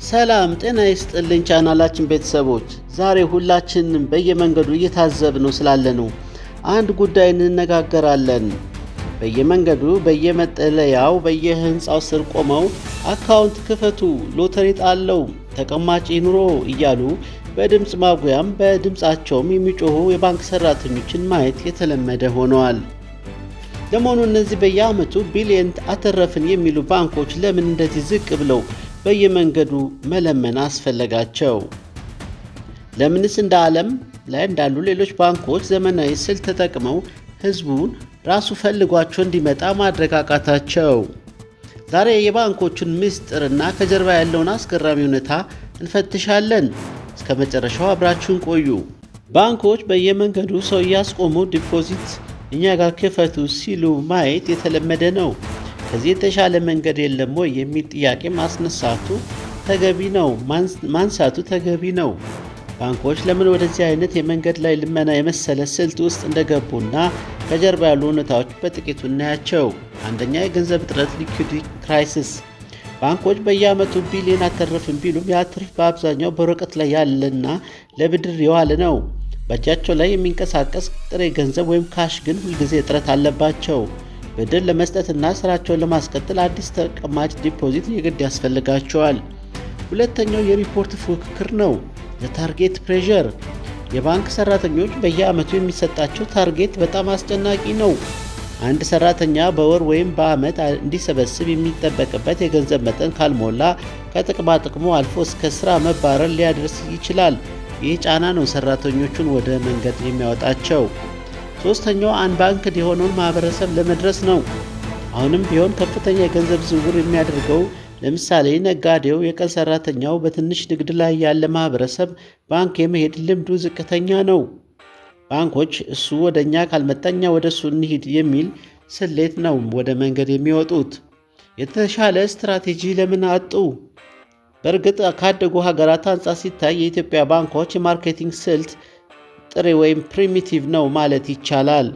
ሰላም ጤና ይስጥልኝ ቻናላችን ቤተሰቦች፣ ዛሬ ሁላችንም በየመንገዱ እየታዘብነው ስላለነው አንድ ጉዳይ እንነጋገራለን። በየመንገዱ በየመጠለያው በየህንጻው ስር ቆመው አካውንት ክፈቱ፣ ሎተሪ ጣለው፣ ተቀማጭ ይኑሮ እያሉ በድምጽ ማጉያም በድምጻቸውም የሚጮሁ የባንክ ሰራተኞችን ማየት የተለመደ ሆነዋል። ለመሆኑ እነዚህ በየዓመቱ ቢሊየን አተረፍን የሚሉ ባንኮች ለምን እንደዚህ ዝቅ ብለው በየመንገዱ መለመን አስፈለጋቸው? ለምንስ እንደ ዓለም ላይ እንዳሉ ሌሎች ባንኮች ዘመናዊ ስልት ተጠቅመው ህዝቡን ራሱ ፈልጓቸው እንዲመጣ ማድረግ አቃታቸው? ዛሬ የባንኮቹን ምስጢርና ከጀርባ ያለውን አስገራሚ ሁኔታ እንፈትሻለን። እስከ መጨረሻው አብራችሁን ቆዩ። ባንኮች በየመንገዱ ሰው እያስቆሙ ዲፖዚት እኛ ጋር ክፈቱ ሲሉ ማየት የተለመደ ነው። ከዚህ የተሻለ መንገድ የለም ወይ የሚል ጥያቄ ማንሳቱ ተገቢ ነው። ባንኮች ለምን ወደዚህ አይነት የመንገድ ላይ ልመና የመሰለ ስልት ውስጥ እንደገቡና ከጀርባ ያሉ ሁኔታዎች በጥቂቱ እናያቸው። አንደኛ፣ የገንዘብ እጥረት ሊኩዊዲቲ ክራይሲስ። ባንኮች በየዓመቱ ቢሊዮን አተረፍን ቢሉም ያ ትርፍ በአብዛኛው በወረቀት ላይ ያለና ለብድር የዋለ ነው። በእጃቸው ላይ የሚንቀሳቀስ ጥሬ ገንዘብ ወይም ካሽ ግን ሁልጊዜ እጥረት አለባቸው። ብድር ለመስጠትና ስራቸውን ለማስቀጠል አዲስ ተቀማጭ ዲፖዚት የግድ ያስፈልጋቸዋል። ሁለተኛው የሪፖርት ፉክክር ነው፣ የታርጌት ፕሬዠር። የባንክ ሰራተኞች በየዓመቱ የሚሰጣቸው ታርጌት በጣም አስጨናቂ ነው። አንድ ሰራተኛ በወር ወይም በዓመት እንዲሰበስብ የሚጠበቅበት የገንዘብ መጠን ካልሞላ ከጥቅማ ጥቅሙ አልፎ እስከ ስራ መባረር ሊያደርስ ይችላል። ይህ ጫና ነው ሰራተኞቹን ወደ መንገድ የሚያወጣቸው። ሶስተኛው አንባንክድ የሆነውን ማህበረሰብ ለመድረስ ነው። አሁንም ቢሆን ከፍተኛ የገንዘብ ዝውውር የሚያደርገው ለምሳሌ ነጋዴው፣ የቀን ሰራተኛው፣ በትንሽ ንግድ ላይ ያለ ማህበረሰብ ባንክ የመሄድ ልምዱ ዝቅተኛ ነው። ባንኮች እሱ ወደ እኛ ካልመጣ እኛ ወደ እሱ እንሂድ የሚል ስሌት ነው ወደ መንገድ የሚወጡት። የተሻለ ስትራቴጂ ለምን አጡ? በእርግጥ ካደጉ ሀገራት አንጻር ሲታይ የኢትዮጵያ ባንኮች የማርኬቲንግ ስልት ጥሬ ወይም ፕሪሚቲቭ ነው ማለት ይቻላል።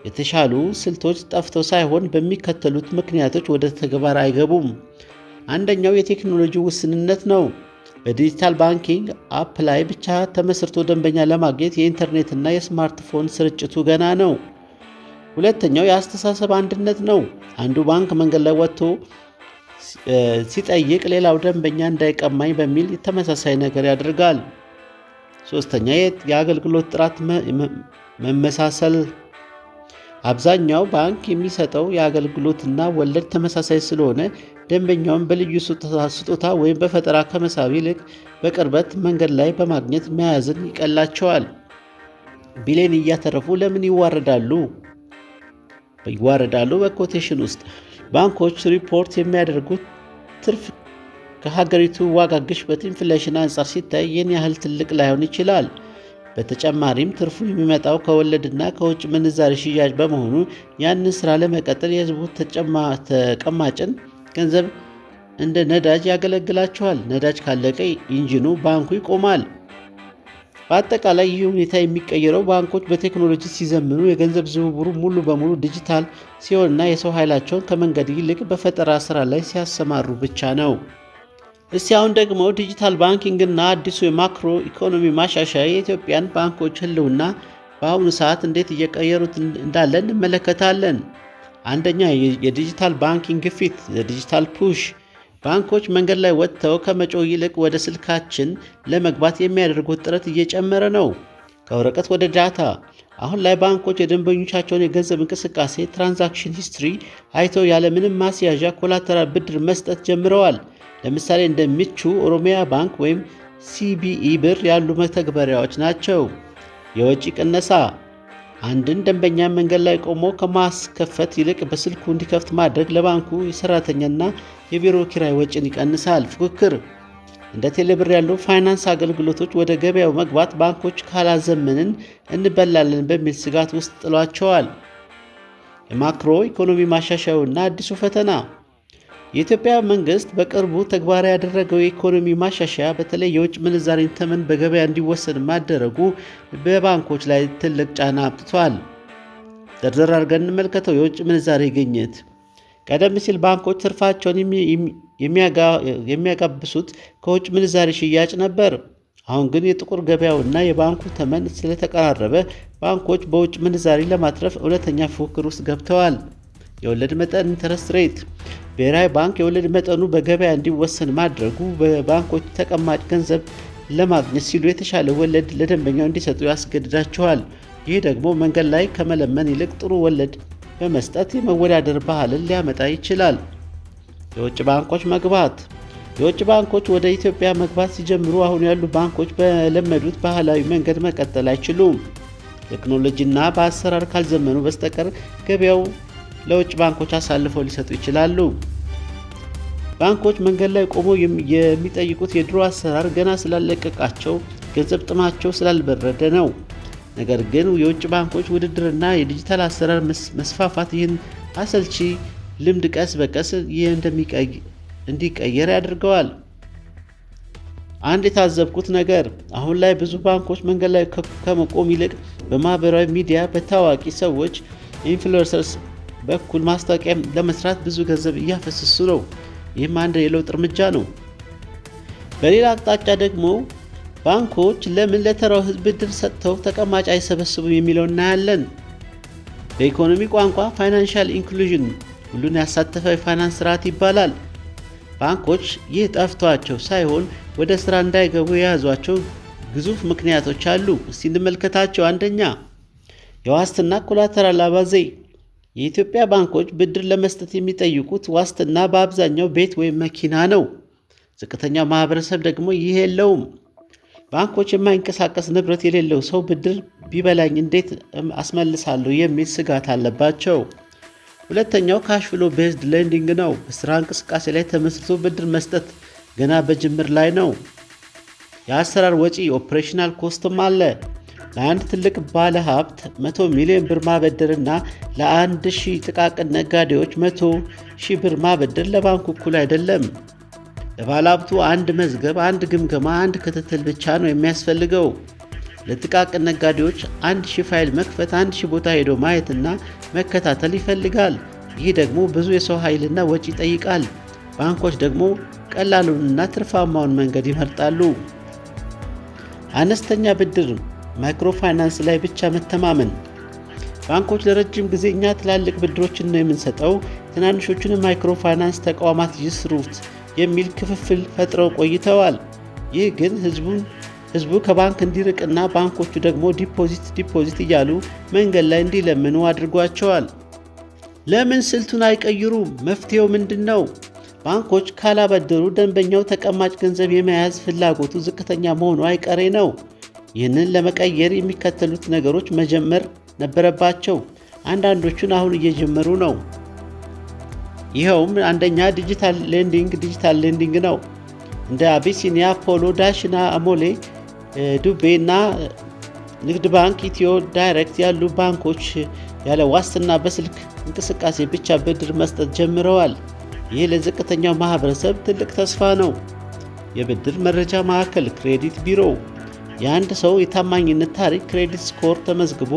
የተሻሉ ስልቶች ጠፍተው ሳይሆን በሚከተሉት ምክንያቶች ወደ ተግባር አይገቡም። አንደኛው የቴክኖሎጂ ውስንነት ነው። በዲጂታል ባንኪንግ አፕ ላይ ብቻ ተመስርቶ ደንበኛ ለማግኘት የኢንተርኔትና የስማርትፎን ስርጭቱ ገና ነው። ሁለተኛው የአስተሳሰብ አንድነት ነው። አንዱ ባንክ መንገድ ላይ ወጥቶ ሲጠይቅ ሌላው ደንበኛ እንዳይቀማኝ በሚል ተመሳሳይ ነገር ያደርጋል። ሶስተኛ የአገልግሎት ጥራት መመሳሰል። አብዛኛው ባንክ የሚሰጠው የአገልግሎትና ወለድ ተመሳሳይ ስለሆነ ደንበኛውን በልዩ ስጦታ ወይም በፈጠራ ከመሳብ ይልቅ በቅርበት መንገድ ላይ በማግኘት መያዝን ይቀላቸዋል። ቢሊየን እያተረፉ ለምን ይዋረዳሉ? በኮቴሽን ውስጥ ባንኮች ሪፖርት የሚያደርጉት ትርፍ ከሀገሪቱ ዋጋ ግሽበት ኢንፍሌሽን አንጻር ሲታይ ይህን ያህል ትልቅ ላይሆን ይችላል። በተጨማሪም ትርፉ የሚመጣው ከወለድና ከውጭ ምንዛሪ ሽያጭ በመሆኑ ያንን ስራ ለመቀጠል የህዝቡ ተቀማጭን ገንዘብ እንደ ነዳጅ ያገለግላቸዋል። ነዳጅ ካለቀ ኢንጂኑ ባንኩ ይቆማል። በአጠቃላይ ይህ ሁኔታ የሚቀየረው ባንኮች በቴክኖሎጂ ሲዘምኑ፣ የገንዘብ ዝውውሩ ሙሉ በሙሉ ዲጂታል ሲሆንና የሰው ኃይላቸውን ከመንገድ ይልቅ በፈጠራ ስራ ላይ ሲያሰማሩ ብቻ ነው። እስቲ አሁን ደግሞ ዲጂታል ባንኪንግና አዲሱ የማክሮ ኢኮኖሚ ማሻሻያ የኢትዮጵያን ባንኮች ህልውና በአሁኑ ሰዓት እንዴት እየቀየሩት እንዳለ እንመለከታለን። አንደኛ፣ የዲጂታል ባንኪንግ ግፊት፣ የዲጂታል ፑሽ። ባንኮች መንገድ ላይ ወጥተው ከመጮህ ይልቅ ወደ ስልካችን ለመግባት የሚያደርጉት ጥረት እየጨመረ ነው። ከወረቀት ወደ ዳታ። አሁን ላይ ባንኮች የደንበኞቻቸውን የገንዘብ እንቅስቃሴ ትራንዛክሽን ሂስትሪ አይተው ያለምንም ማስያዣ ኮላተራል ብድር መስጠት ጀምረዋል። ለምሳሌ እንደ ምቹ፣ ኦሮሚያ ባንክ ወይም ሲቢኢ ብር ያሉ መተግበሪያዎች ናቸው። የወጪ ቅነሳ። አንድን ደንበኛ መንገድ ላይ ቆሞ ከማስከፈት ይልቅ በስልኩ እንዲከፍት ማድረግ ለባንኩ የሰራተኛና የቢሮ ኪራይ ወጪን ይቀንሳል። ፉክክር። እንደ ቴሌብር ያሉ ፋይናንስ አገልግሎቶች ወደ ገበያው መግባት ባንኮች ካላዘመንን እንበላለን በሚል ስጋት ውስጥ ጥሏቸዋል። የማክሮ ኢኮኖሚ ማሻሻያውና አዲሱ ፈተና። የኢትዮጵያ መንግስት በቅርቡ ተግባራዊ ያደረገው የኢኮኖሚ ማሻሻያ በተለይ የውጭ ምንዛሬን ተመን በገበያ እንዲወሰን ማደረጉ በባንኮች ላይ ትልቅ ጫና አምጥቷል። ዘርዘር አድርገን እንመልከተው። የውጭ ምንዛሬ ግኝት። ቀደም ሲል ባንኮች ትርፋቸውን የሚያጋብሱት ከውጭ ምንዛሪ ሽያጭ ነበር። አሁን ግን የጥቁር ገበያውና የባንኩ ተመን ስለተቀራረበ ባንኮች በውጭ ምንዛሪ ለማትረፍ እውነተኛ ፉክክር ውስጥ ገብተዋል። የወለድ መጠን ኢንተረስት ሬት። ብሔራዊ ባንክ የወለድ መጠኑ በገበያ እንዲወሰን ማድረጉ በባንኮች ተቀማጭ ገንዘብ ለማግኘት ሲሉ የተሻለ ወለድ ለደንበኛው እንዲሰጡ ያስገድዳቸዋል። ይህ ደግሞ መንገድ ላይ ከመለመን ይልቅ ጥሩ ወለድ በመስጠት የመወዳደር ባህልን ሊያመጣ ይችላል። የውጭ ባንኮች መግባት። የውጭ ባንኮች ወደ ኢትዮጵያ መግባት ሲጀምሩ አሁን ያሉ ባንኮች በለመዱት ባህላዊ መንገድ መቀጠል አይችሉም። ቴክኖሎጂና በአሰራር ካልዘመኑ በስተቀር ገበያው ለውጭ ባንኮች አሳልፈው ሊሰጡ ይችላሉ። ባንኮች መንገድ ላይ ቆመው የሚጠይቁት የድሮ አሰራር ገና ስላለቀቃቸው ገንዘብ ጥማቸው ስላልበረደ ነው። ነገር ግን የውጭ ባንኮች ውድድርና የዲጂታል አሰራር መስፋፋት ይህን አሰልቺ ልምድ ቀስ በቀስ እንዲቀየር ያደርገዋል። አንድ የታዘብኩት ነገር አሁን ላይ ብዙ ባንኮች መንገድ ላይ ከመቆም ይልቅ በማህበራዊ ሚዲያ በታዋቂ ሰዎች ኢንፍሉዌንሰርስ በኩል ማስታወቂያ ለመስራት ብዙ ገንዘብ እያፈሰሱ ነው። ይህም አንድ የለውጥ እርምጃ ነው። በሌላ አቅጣጫ ደግሞ ባንኮች ለምን ለተራው ሕዝብ ብድር ሰጥተው ተቀማጭ አይሰበስቡም የሚለው እናያለን። በኢኮኖሚ ቋንቋ ፋይናንሻል ኢንክሉዥን ሁሉን ያሳተፈ የፋይናንስ ስርዓት ይባላል። ባንኮች ይህ ጠፍቷቸው ሳይሆን ወደ ስራ እንዳይገቡ የያዟቸው ግዙፍ ምክንያቶች አሉ። እስቲ እንመልከታቸው። አንደኛ፣ የዋስትና ኮላተራል አባዜ። የኢትዮጵያ ባንኮች ብድር ለመስጠት የሚጠይቁት ዋስትና በአብዛኛው ቤት ወይም መኪና ነው። ዝቅተኛው ማህበረሰብ ደግሞ ይህ የለውም። ባንኮች የማይንቀሳቀስ ንብረት የሌለው ሰው ብድር ቢበላኝ እንዴት አስመልሳለሁ የሚል ስጋት አለባቸው። ሁለተኛው ካሽ ፍሎ ቤዝድ ሌንዲንግ ነው። በስራ እንቅስቃሴ ላይ ተመስርቶ ብድር መስጠት ገና በጅምር ላይ ነው። የአሰራር ወጪ ኦፕሬሽናል ኮስትም አለ። ለአንድ ትልቅ ባለ ሀብት 100 ሚሊዮን ብር ማበደርና ለ1000 ጥቃቅን ነጋዴዎች 100,000 ብር ማበደር ለባንኩ እኩል አይደለም። ለባለ ሀብቱ አንድ መዝገብ፣ አንድ ግምገማ፣ አንድ ክትትል ብቻ ነው የሚያስፈልገው። ለጥቃቅን ነጋዴዎች 1000 ፋይል መክፈት፣ 1000 ቦታ ሄዶ ማየትና መከታተል ይፈልጋል። ይህ ደግሞ ብዙ የሰው ኃይልና ወጪ ይጠይቃል። ባንኮች ደግሞ ቀላሉንና ትርፋማውን መንገድ ይመርጣሉ። አነስተኛ ብድር ማይክሮፋይናንስ ላይ ብቻ መተማመን። ባንኮች ለረጅም ጊዜ እኛ ትላልቅ ብድሮችን ነው የምንሰጠው፣ ትናንሾቹን ማይክሮፋይናንስ ተቋማት ይስሩት የሚል ክፍፍል ፈጥረው ቆይተዋል። ይህ ግን ህዝቡ ከባንክ እንዲርቅና ባንኮቹ ደግሞ ዲፖዚት እያሉ መንገድ ላይ እንዲለምኑ አድርጓቸዋል። ለምን ስልቱን አይቀይሩም? መፍትሄው ምንድን ነው? ባንኮች ካላበደሩ ደንበኛው ተቀማጭ ገንዘብ የመያዝ ፍላጎቱ ዝቅተኛ መሆኑ አይቀሬ ነው። ይህንን ለመቀየር የሚከተሉት ነገሮች መጀመር ነበረባቸው። አንዳንዶቹን አሁን እየጀመሩ ነው። ይኸውም አንደኛ ዲጂታል ሌንዲንግ ነው። እንደ አቢሲኒያ፣ ፖሎ፣ ዳሽና፣ አሞሌ፣ ዱቤ እና ንግድ ባንክ፣ ኢትዮ ዳይሬክት ያሉ ባንኮች ያለ ዋስትና በስልክ እንቅስቃሴ ብቻ ብድር መስጠት ጀምረዋል። ይህ ለዝቅተኛው ማህበረሰብ ትልቅ ተስፋ ነው። የብድር መረጃ ማዕከል ክሬዲት ቢሮ። የአንድ ሰው የታማኝነት ታሪክ ክሬዲት ስኮር ተመዝግቦ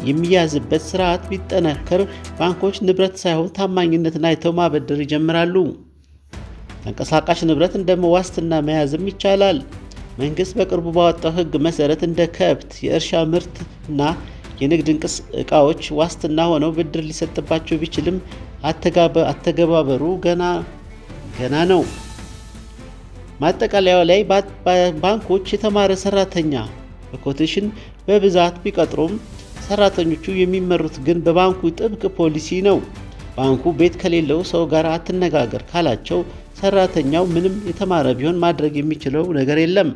የሚያዝበት ስርዓት ቢጠናከር ባንኮች ንብረት ሳይሆን ታማኝነትን አይተው ማበደር ይጀምራሉ። ተንቀሳቃሽ ንብረት እንደ ዋስትና መያዝም ይቻላል። መንግስት በቅርቡ ባወጣው ሕግ መሰረት እንደ ከብት፣ የእርሻ ምርት እና የንግድ ዕቃዎች ዋስትና ሆነው ብድር ሊሰጥባቸው ቢችልም አተገባበሩ ገና ነው። ማጠቃለያው ላይ ባንኮች የተማረ ሰራተኛ በኮቴሽን በብዛት ቢቀጥሩም ሰራተኞቹ የሚመሩት ግን በባንኩ ጥብቅ ፖሊሲ ነው። ባንኩ ቤት ከሌለው ሰው ጋር አትነጋገር ካላቸው ሰራተኛው ምንም የተማረ ቢሆን ማድረግ የሚችለው ነገር የለም።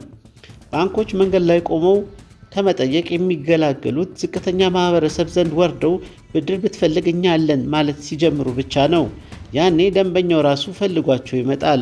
ባንኮች መንገድ ላይ ቆመው ከመጠየቅ የሚገላገሉት ዝቅተኛ ማህበረሰብ ዘንድ ወርደው ብድር ብትፈልግ እኛ አለን ማለት ሲጀምሩ ብቻ ነው። ያኔ ደንበኛው ራሱ ፈልጓቸው ይመጣል።